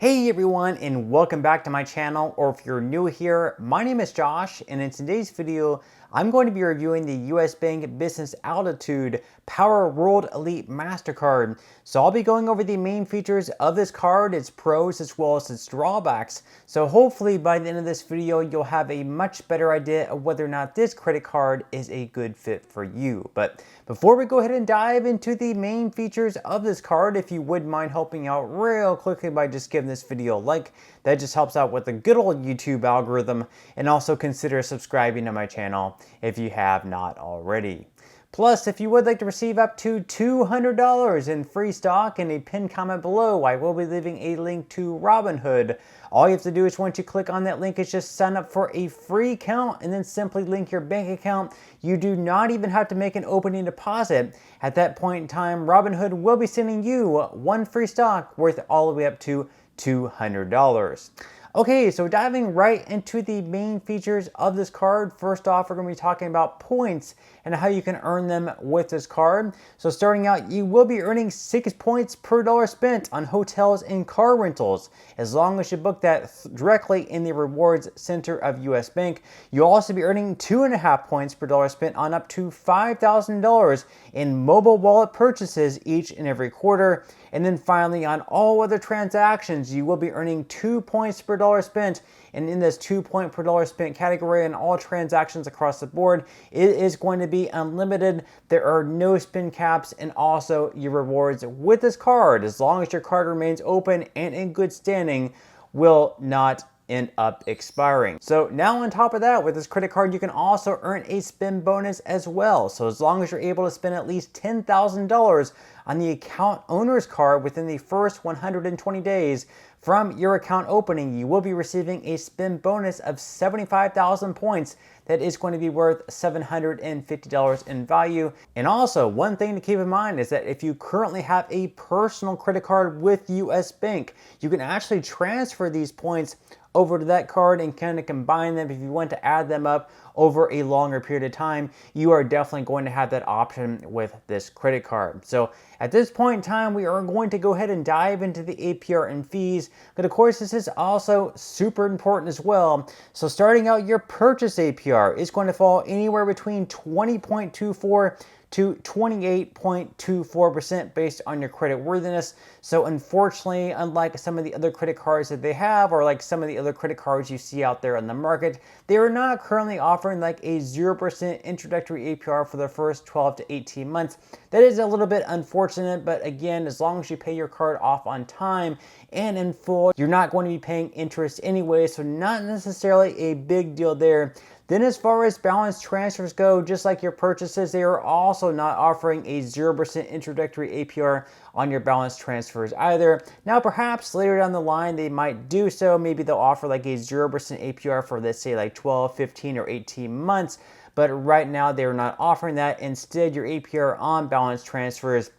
Hey everyone, and welcome back to my channel, or if you're new here, my name is Josh, and in today's video, I'm going to be reviewing the US Bank Business Altitude Power World Elite Mastercard. So I'll be going over the main features of this card, its pros as well as its drawbacks. So hopefully by the end of this video, you'll have a much better idea of whether or not this credit card is a good fit for you. But before we go ahead and dive into the main features of this card, if you wouldn't mind helping out real quickly by just giving this video a like, that just helps out with the good old YouTube algorithm, and also consider subscribing to my channel if you have not already. Plus, if you would like to receive up to $200 in free stock in a pinned comment below, I will be leaving a link to Robinhood. All you have to do is once you click on that link is just sign up for a free account and then simply link your bank account. You do not even have to make an opening deposit. At that point in time, Robinhood will be sending you one free stock worth all the way up to $200. Okay, so diving right into the main features of this card. First off, we're going to be talking about points and how you can earn them with this card. So starting out, you will be earning 6 points per dollar spent on hotels and car rentals, as long as you book that directly in the rewards center of US Bank. You'll also be earning 2.5 points per dollar spent on up to $5,000 in mobile wallet purchases each and every quarter. And then finally, on all other transactions, you will be earning 2 points per dollar spent. And in this 2 point per dollar spent category on all transactions across the board, it is going to be unlimited. There are no spend caps, and also your rewards with this card, as long as your card remains open and in good standing, will not end up expiring. So now on top of that, with this credit card, you can also earn a spend bonus as well. So as long as you're able to spend at least $10,000 on the account owner's card within the first 120 days from your account opening, you will be receiving a spend bonus of 75,000 points that is going to be worth $750 in value. And also, one thing to keep in mind is that if you currently have a personal credit card with US Bank, you can actually transfer these points over to that card and kind of combine them. If you want to add them up over a longer period of time, you are definitely going to have that option with this credit card. So at this point in time, we are going to go ahead and dive into the APR and fees, but of course this is also super important as well. So starting out, your purchase APR is going to fall anywhere between 20.24 to 28.24% based on your credit worthiness. So unfortunately, unlike some of the other credit cards that they have, or like some of the other credit cards you see out there on the market, they are not currently offering like a 0% introductory APR for the first 12 to 18 months. That is a little bit unfortunate, but again, as long as you pay your card off on time and in full, you're not going to be paying interest anyway, so not necessarily a big deal there. Then as far as balance transfers go, just like your purchases, they are also not offering a 0% introductory APR on your balance transfers either. Now perhaps later down the line they might do so. Maybe they'll offer like a 0% APR for, let's say, like 12, 15, or 18 months. But right now they're not offering that. Instead, your APR on balance transfers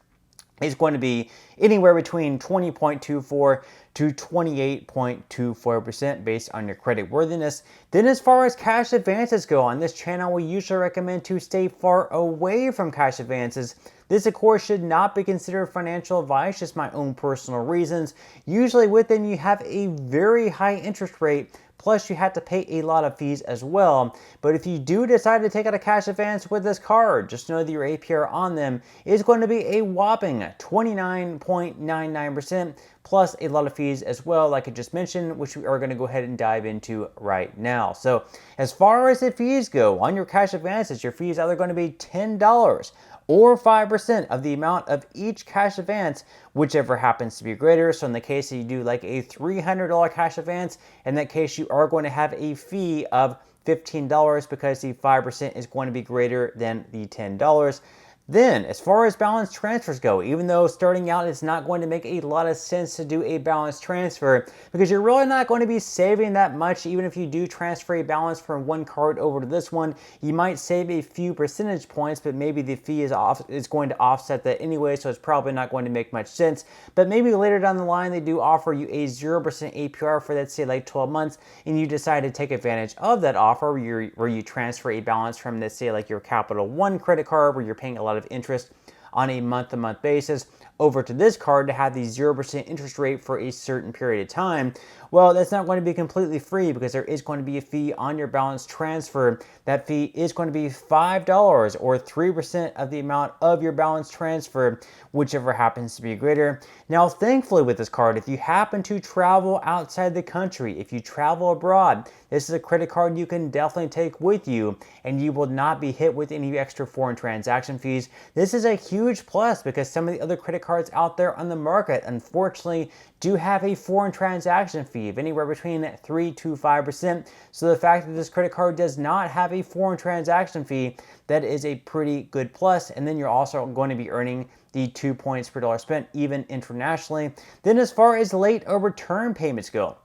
is going to be anywhere between 20.24 to 28.24% based on your credit worthiness. Then as far as cash advances go, on this channel we usually recommend to stay far away from cash advances. This of course should not be considered financial advice, just my own personal reasons. Usually with them you have a very high interest rate, plus you have to pay a lot of fees as well. But if you do decide to take out a cash advance with this card, just know that your APR on them is going to be a whopping 29.99%, plus a lot of fees as well, like I just mentioned, which we are going to go ahead and dive into right now. So as far as the fees go, on your cash advances, your fee is either going to be $10 or 5% of the amount of each cash advance, whichever happens to be greater. So in the case that you do like a $300 cash advance, in that case you are going to have a fee of $15 because the 5% is going to be greater than the $10. Then, as far as balance transfers go, even though starting out it's not going to make a lot of sense to do a balance transfer, because you're really not going to be saving that much. Even if you do transfer a balance from one card over to this one, you might save a few percentage points, but maybe the fee is going to offset that anyway, so it's probably not going to make much sense. But maybe later down the line they do offer you a 0% APR for, let's say, like 12 months, and you decide to take advantage of that offer where you transfer a balance from, let's say, like your Capital One credit card where you're paying a lot of interest on a month-to-month basis over to this card to have the 0% interest rate for a certain period of time. Well, that's not going to be completely free because there is going to be a fee on your balance transfer. That fee is going to be $5 or 3% of the amount of your balance transfer, whichever happens to be greater. Now, thankfully with this card, if you happen to travel outside the country, if you travel abroad, this is a credit card you can definitely take with you and you will not be hit with any extra foreign transaction fees. This is a huge plus because some of the other credit cards out there on the market, unfortunately, do have a foreign transaction fee of anywhere between 3 to 5%. So the fact that this credit card does not have a foreign transaction fee, that is a pretty good plus. And then you're also going to be earning the 2 points per dollar spent, even internationally. Then as far as late or return payments go,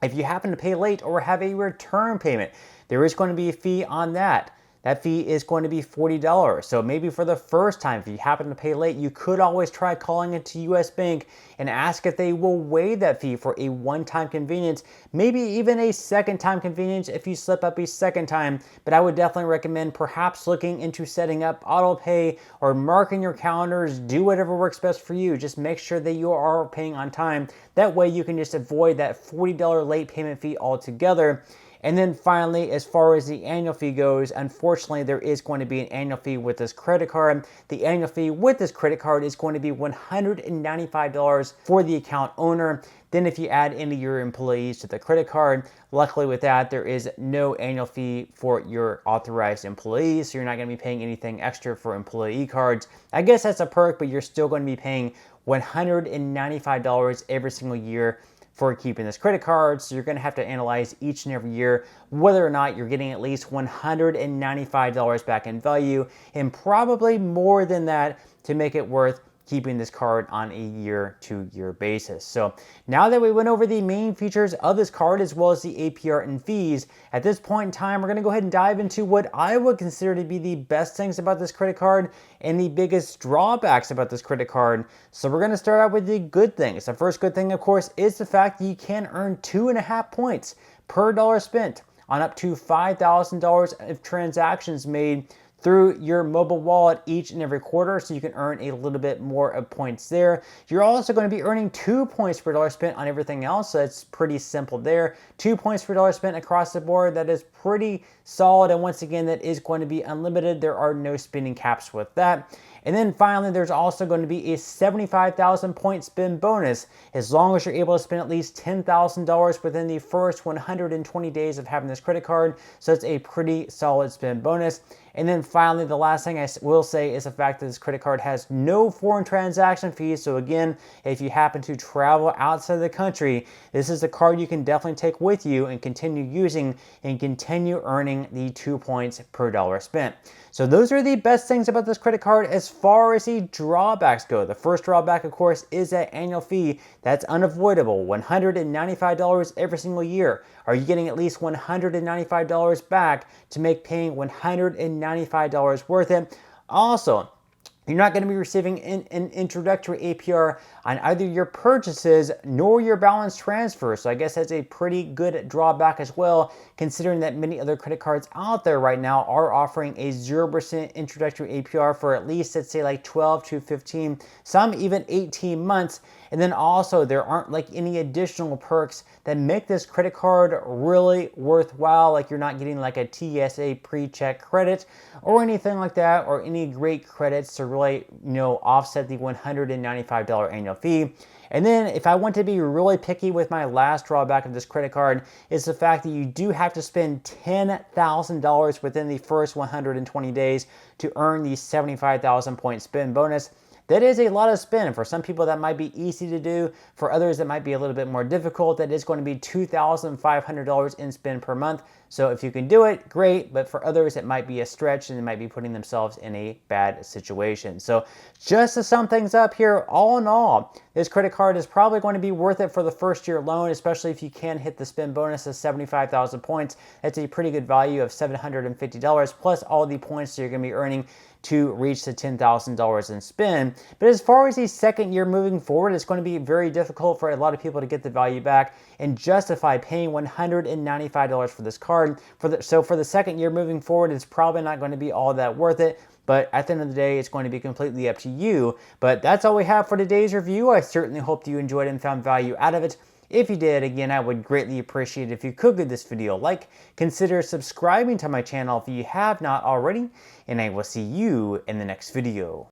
if you happen to pay late or have a return payment, there is going to be a fee on that. That fee is going to be $40. So maybe for the first time, if you happen to pay late, you could always try calling into US Bank and ask if they will waive that fee for a one-time convenience, maybe even a second-time convenience if you slip up a second time. But I would definitely recommend perhaps looking into setting up auto pay or marking your calendars. Do whatever works best for you. Just make sure that you are paying on time. That way you can just avoid that $40 late payment fee altogether. And then finally, as far as the annual fee goes, unfortunately, there is going to be an annual fee with this credit card. The annual fee with this credit card is going to be $195 for the account owner. Then if you add any of your employees to the credit card, luckily with that, there is no annual fee for your authorized employees. So you're not going to be paying anything extra for employee cards. I guess that's a perk, but you're still going to be paying $195 every single year for keeping this credit card. So you're going to have to analyze each and every year whether or not you're getting at least $195 back in value, and probably more than that to make it worth keeping this card on a year-to-year basis. So now that we went over the main features of this card as well as the APR and fees, at this point in time, we're going to go ahead and dive into what I would consider to be the best things about this credit card and the biggest drawbacks about this credit card. So we're going to start out with the good things. The first good thing, of course, is the fact that you can earn 2.5 points per dollar spent on up to $5,000 of transactions made through your mobile wallet each and every quarter, so you can earn a little bit more of points there. You're also going to be earning 2 points per dollar spent on everything else, so it's pretty simple there. 2 points per dollar spent across the board, that is pretty solid, and once again, that is going to be unlimited. There are no spending caps with that. And then finally, there's also going to be a 75,000 point spend bonus as long as you're able to spend at least $10,000 within the first 120 days of having this credit card. So it's a pretty solid spend bonus. And then finally, the last thing I will say is the fact that this credit card has no foreign transaction fees. So again, if you happen to travel outside of the country, this is a card you can definitely take with you and continue using and continue earning the 2 points per dollar spent. So those are the best things about this credit card as far as the drawbacks go. The first drawback, of course, is that annual fee. That's unavoidable, $195 every single year. Are you getting at least $195 back to make paying $195 worth it? Also, you're not going to be receiving an introductory APR on either your purchases nor your balance transfer. So I guess that's a pretty good drawback as well, considering that many other credit cards out there right now are offering a 0% introductory APR for at least, let's say, like 12 to 15, some even 18 months. And then also there aren't like any additional perks that make this credit card really worthwhile. Like you're not getting like a TSA pre-check credit or anything like that, or any great credits to really, offset the $195 annual fee. And then if I want to be really picky with my last drawback of this credit card, is the fact that you do have to spend $10,000 within the first 120 days to earn the 75,000 point spend bonus. That is a lot of spend. For some people, that might be easy to do. For others, that might be a little bit more difficult. That is going to be $2,500 in spend per month. So if you can do it, great. But for others, it might be a stretch and they might be putting themselves in a bad situation. So just to sum things up here, all in all, this credit card is probably going to be worth it for the first year loan, especially if you can hit the spend bonus of 75,000 points. That's a pretty good value of $750 plus all the points that you're going to be earning to reach the $10,000 in spend. But as far as the second year moving forward, it's going to be very difficult for a lot of people to get the value back and justify paying $195 for this card. So for the second year moving forward, it's probably not going to be all that worth it. but at the end of the day, it's going to be completely up to you. But that's all we have for today's review. I certainly hope that you enjoyed and found value out of it. If you did, again, I would greatly appreciate it if you could give this video a like, consider subscribing to my channel if you have not already, and I will see you in the next video.